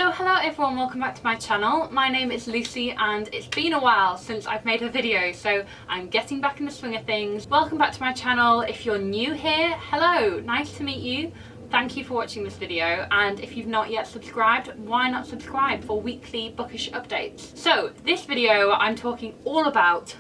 So hello everyone, welcome back to my channel. My name is Lucy and it's been a while since I've made a video, so I'm getting back in the swing of things. Welcome back to my channel. If you're new here, hello, nice to meet you. Thank you for watching this video, and if you've not yet subscribed, why not subscribe for weekly bookish updates? So this video I'm talking all about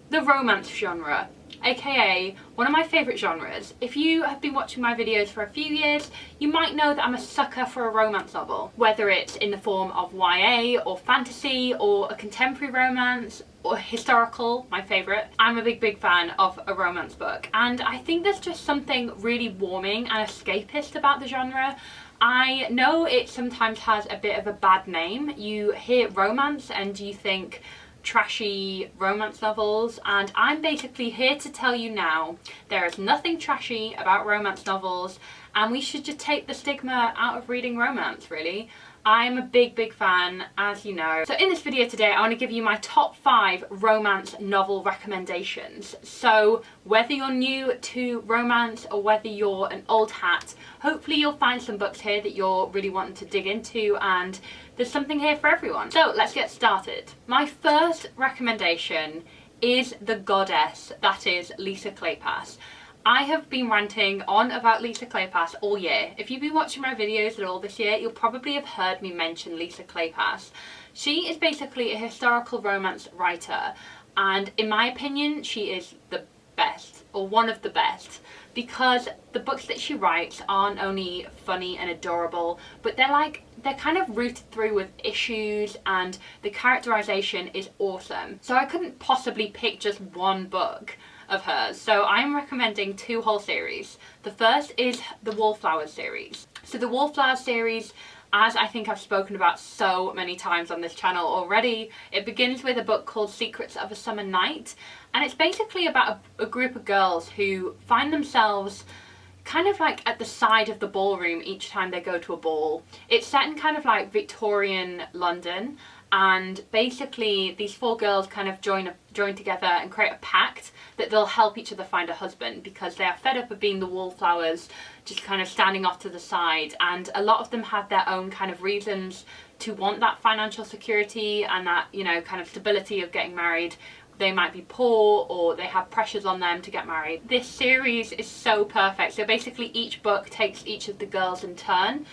the romance genre, aka one of my favourite genres. If you have been watching my videos for a few years, you might know that I'm a sucker for a romance novel, whether it's in the form of YA or fantasy or a contemporary romance or historical, my favourite. I'm a big fan of a romance book, and I think there's just something really warming and escapist about the genre. I know it sometimes has a bit of a bad name. You hear romance and you think trashy romance novels, and I'm basically here to tell you now there is nothing trashy about romance novels, and we should just take the stigma out of reading romance, really. I'm a big fan, as you know. So in this video today, I want to give you my top 5 romance novel recommendations. So whether you're new to romance or whether you're an old hat, hopefully you'll find some books here that you're really wanting to dig into, and there's something here for everyone. So let's get started. My first recommendation is The Goddess, that is Lisa Kleypas. I have been ranting on about Lisa Kleypas all year. If you've been watching my videos at all this year, you'll probably have heard me mention Lisa Kleypas. She is basically a historical romance writer, and in my opinion, she is the best, or one of the best, because the books that she writes aren't only funny and adorable, but they're kind of rooted through with issues, and the characterization is awesome. So I couldn't possibly pick just one book of hers, so I'm recommending 2 whole series. The first is the Wallflowers series. So the Wallflowers series, as I think I've spoken about so many times on this channel already, it begins with a book called Secrets of a Summer Night, and it's basically about a group of girls who find themselves kind of like at the side of the ballroom each time they go to a ball. It's set in kind of like Victorian London, and basically these 4 girls kind of join together and create a pact that they'll help each other find a husband, because they are fed up of being the wallflowers, just kind of standing off to the side, and a lot of them have their own kind of reasons to want that financial security and that, you know, kind of stability of getting married. They might be poor, or they have pressures on them to get married. This series is so perfect. So basically each book takes each of the girls in turn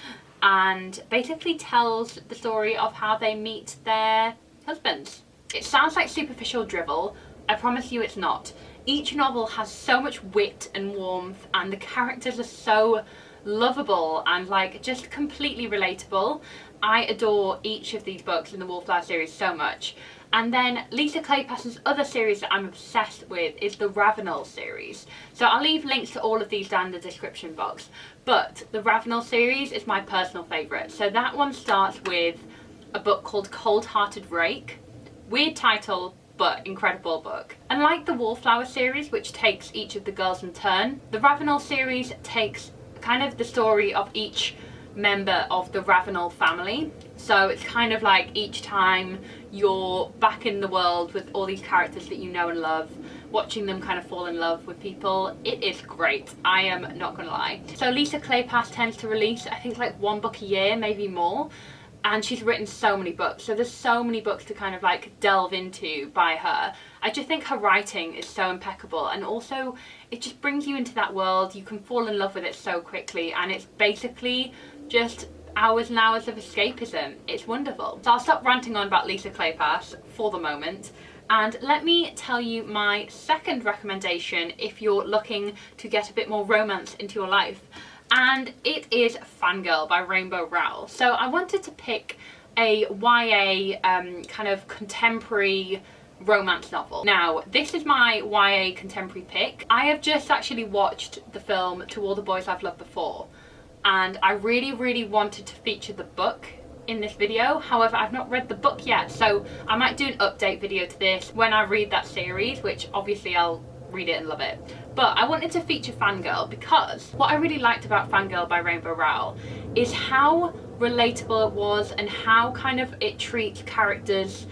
and basically tells the story of how they meet their husbands. It sounds like superficial drivel. I promise you it's not. Each novel has so much wit and warmth, and the characters are so lovable and like just completely relatable. I adore each of these books in the Wallflower series so much. And then Lisa Kleypas's other series that I'm obsessed with is the Ravenel series. So I'll leave links to all of these down in the description box. But the Ravenel series is my personal favourite. So that one starts with a book called Cold Hearted Rake. Weird title, but incredible book. And like the Wallflower series, which takes each of the girls in turn, the Ravenel series takes kind of the story of each member of the Ravenel family. So it's kind of like each time you're back in the world with all these characters that you know and love, watching them kind of fall in love with people. It is great, I am not gonna lie. So Lisa Kleypas tends to release, I think, like 1 book a year, maybe more, and she's written so many books, so there's so many books to kind of like delve into by her. I just think her writing is so impeccable, and also it just brings you into that world. You can fall in love with it so quickly, and it's basically just hours and hours of escapism. It's wonderful. So I'll stop ranting on about Lisa Kleypas for the moment, and let me tell you my second recommendation if you're looking to get a bit more romance into your life, and it is Fangirl by Rainbow Rowell. So I wanted to pick a YA kind of contemporary romance novel. Now, this is my YA contemporary pick. I have just actually watched the film To All the Boys I've Loved Before, and I really wanted to feature the book in this video. However, I've not read the book yet, so I might do an update video to this when I read that series, which obviously I'll read it and love it. But I wanted to feature Fangirl because what I really liked about Fangirl by Rainbow Rowell is how relatable it was, and how kind of it treats characters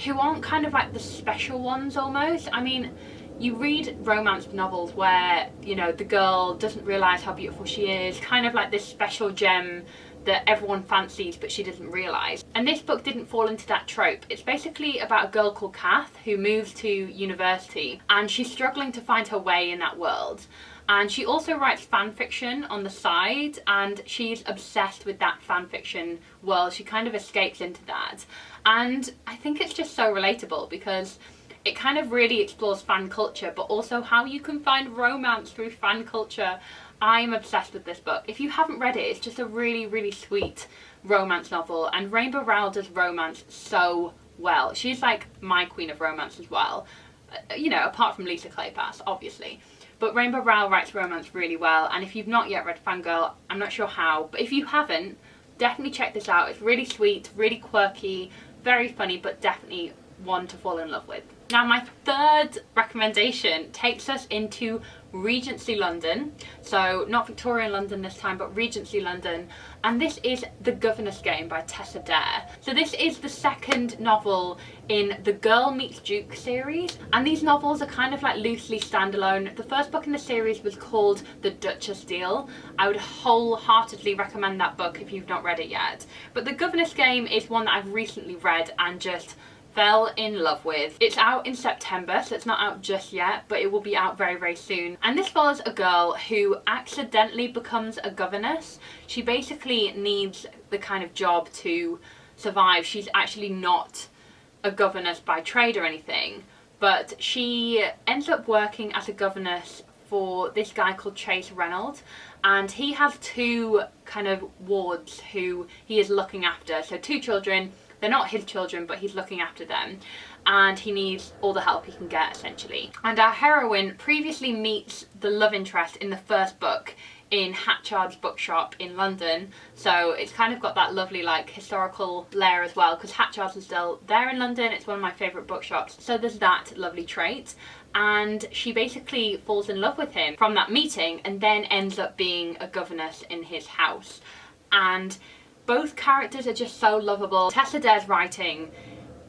who aren't kind of like the special ones almost. I mean, you read romance novels where, you know, the girl doesn't realise how beautiful she is, kind of like this special gem that everyone fancies but she doesn't realise. And this book didn't fall into that trope. It's basically about a girl called Kath who moves to university and she's struggling to find her way in that world. And she also writes fan fiction on the side, and she's obsessed with that fan fiction world. She kind of escapes into that. And I think it's just so relatable because it kind of really explores fan culture, but also how you can find romance through fan culture. I'm obsessed with this book. If you haven't read it, it's just a really, really sweet romance novel. And Rainbow Rowell does romance so well. She's like my queen of romance as well. You know, apart from Lisa Kleypas, obviously. But Rainbow Rowell writes romance really well, and if you've not yet read Fangirl, I'm not sure how, but if you haven't, definitely check this out. It's really sweet, really quirky, very funny, but definitely one to fall in love with. Now, my third recommendation takes us into Regency London. So not Victorian London this time, but Regency London. And this is The Governess Game by Tessa Dare. So this is the second novel in the Girl Meets Duke series. And these novels are kind of like loosely standalone. The first book in the series was called The Duchess Deal. I would wholeheartedly recommend that book if you've not read it yet. But The Governess Game is one that I've recently read and just fell in love with. It's out in September, so it's not out just yet, but it will be out very, very soon. And this follows a girl who accidentally becomes a governess. She basically needs the kind of job to survive. She's actually not a governess by trade or anything, but she ends up working as a governess for this guy called Chase Reynolds, and he has two kind of wards who he is looking after. So two children. They're not his children, but he's looking after them, and he needs all the help he can get, essentially. And our heroine previously meets the love interest in the first book in Hatchard's bookshop in London, so it's kind of got that lovely like historical layer as well, because Hatchard's is still there in London. It's one of my favourite bookshops, so there's that lovely trait. And she basically falls in love with him from that meeting, and then ends up being a governess in his house. And both characters are just so lovable. Tessa Dare's writing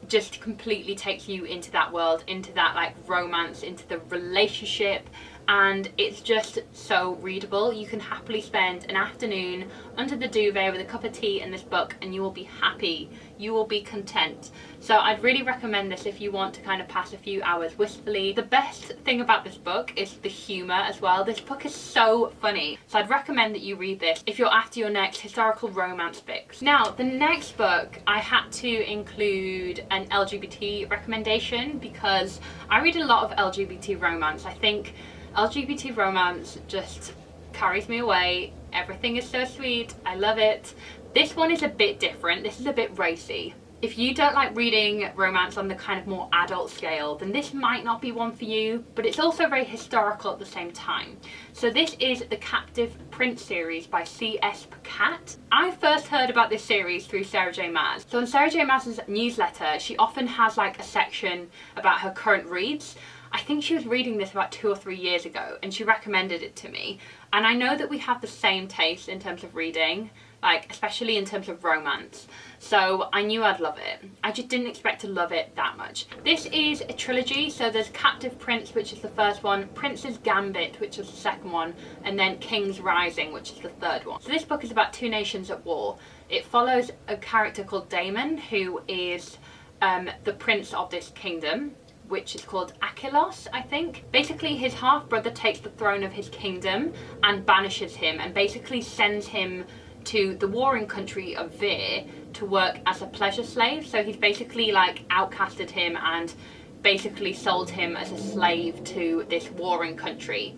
just completely takes you into that world, into that like romance, into the relationship, and it's just so readable. You can happily spend an afternoon under the duvet with a cup of tea and this book, and you will be happy, you will be content. So I'd really recommend this if you want to kind of pass a few hours wistfully. The best thing about this book is the humour as well. This book is so funny, so I'd recommend that you read this if you're after your next historical romance fix. Now, the next book I had to include an LGBT recommendation because I read a lot of LGBT romance. I think LGBT romance just carries me away. Everything is so sweet. I love it. This one is a bit different. This is a bit racy. If you don't like reading romance on the kind of more adult scale, then this might not be one for you, but it's also very historical at the same time. So this is the Captive Prince series by C.S. Pacat. I first heard about this series through Sarah J. Maas. So on Sarah J. Maas's newsletter, she often has like a section about her current reads. I think she was reading this about 2 or 3 years ago, and she recommended it to me. And I know that we have the same taste in terms of reading, like especially in terms of romance. So I knew I'd love it. I just didn't expect to love it that much. This is a trilogy, so there's Captive Prince, which is the first one, Prince's Gambit, which is the second one, and then King's Rising, which is the third one. So this book is about 2 nations at war. It follows a character called Damon, who is the prince of this kingdom, which is called Achelos, I think. Basically, his half-brother takes the throne of his kingdom and banishes him, and basically sends him to the warring country of Veer to work as a pleasure slave. So he's basically like outcasted him and basically sold him as a slave to this warring country.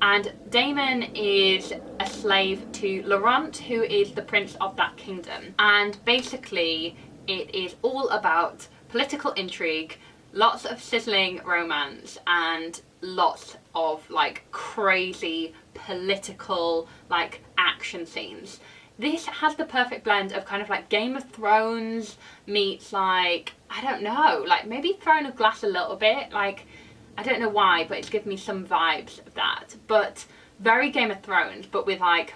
And Damon is a slave to Laurent, who is the prince of that kingdom. And basically, it is all about political intrigue, lots of sizzling romance, and lots of like crazy political like action scenes. This has the perfect blend of kind of like Game of Thrones meets like, I don't know, like maybe Throne of Glass a little bit. Like, I don't know why, but it's given me some vibes of that. But very Game of Thrones, but with like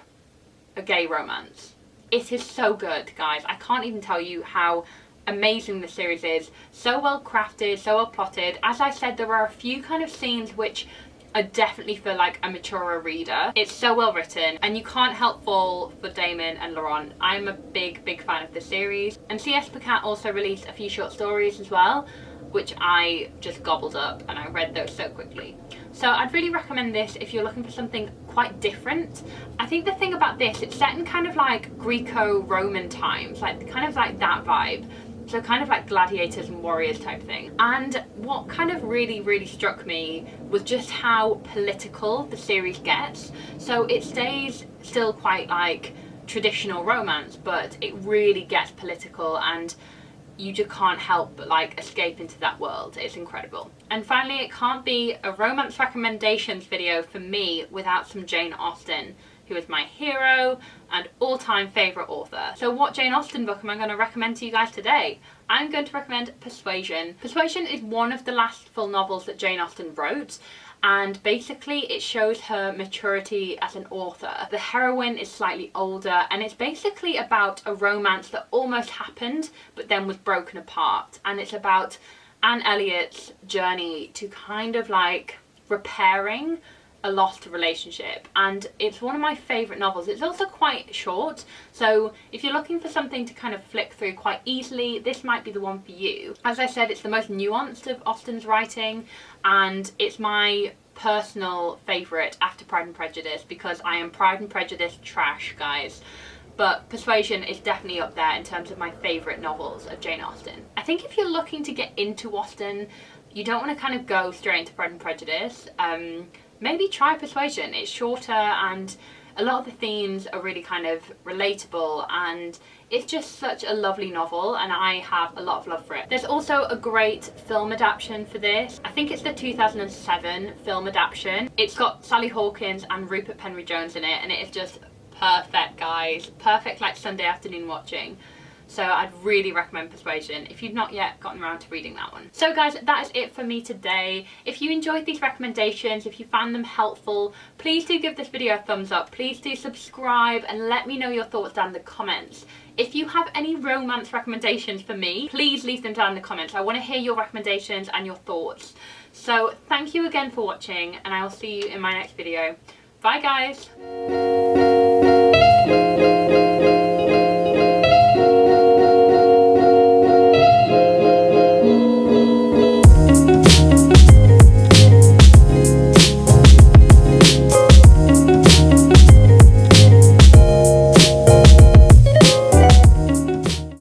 a gay romance. It is so good, guys. I can't even tell you how amazing the series is. So well crafted, so well plotted. As I said, there are a few kind of scenes which are definitely for like a maturer reader. It's so well written and you can't help fall for Damon and Laurent. I'm a big fan of the series. And C.S. Pacat also released a few short stories as well, which I just gobbled up and I read those so quickly. So I'd really recommend this if you're looking for something quite different. I think the thing about this, it's set in kind of like Greco-Roman times, like kind of like that vibe. So kind of like gladiators and warriors type thing. And what kind of really struck me was just how political the series gets. So it stays still quite like traditional romance, but it really gets political and you just can't help but like escape into that world. It's incredible. And finally, it can't be a romance recommendations video for me without some Jane Austen, who is my hero and all-time favourite author. So what Jane Austen book am I going to recommend to you guys today? I'm going to recommend Persuasion. Persuasion is one of the last full novels that Jane Austen wrote, and basically it shows her maturity as an author. The heroine is slightly older and it's basically about a romance that almost happened but then was broken apart, and it's about Anne Elliot's journey to kind of like repairing a lost relationship, and it's one of my favourite novels. It's also quite short, so if you're looking for something to kind of flick through quite easily, this might be the one for you. As I said, it's the most nuanced of Austen's writing and it's my personal favourite after Pride and Prejudice, because I am Pride and Prejudice trash, guys. But Persuasion is definitely up there in terms of my favourite novels of Jane Austen. I think if you're looking to get into Austen, you don't want to kind of go straight into Pride and Prejudice. Maybe try Persuasion. It's shorter and a lot of the themes are really kind of relatable, and it's just such a lovely novel and I have a lot of love for it. There's also a great film adaptation for this. I think it's the 2007 film adaptation. It's got Sally Hawkins and Rupert Penry-Jones in it and it is just perfect, guys. Perfect like Sunday afternoon watching. So I'd really recommend Persuasion if you've not yet gotten around to reading that one. So guys, that is it for me today. If you enjoyed these recommendations, if you found them helpful, please do give this video a thumbs up. Please do subscribe and let me know your thoughts down in the comments. If you have any romance recommendations for me, please leave them down in the comments. I want to hear your recommendations and your thoughts. So thank you again for watching and I will see you in my next video. Bye guys!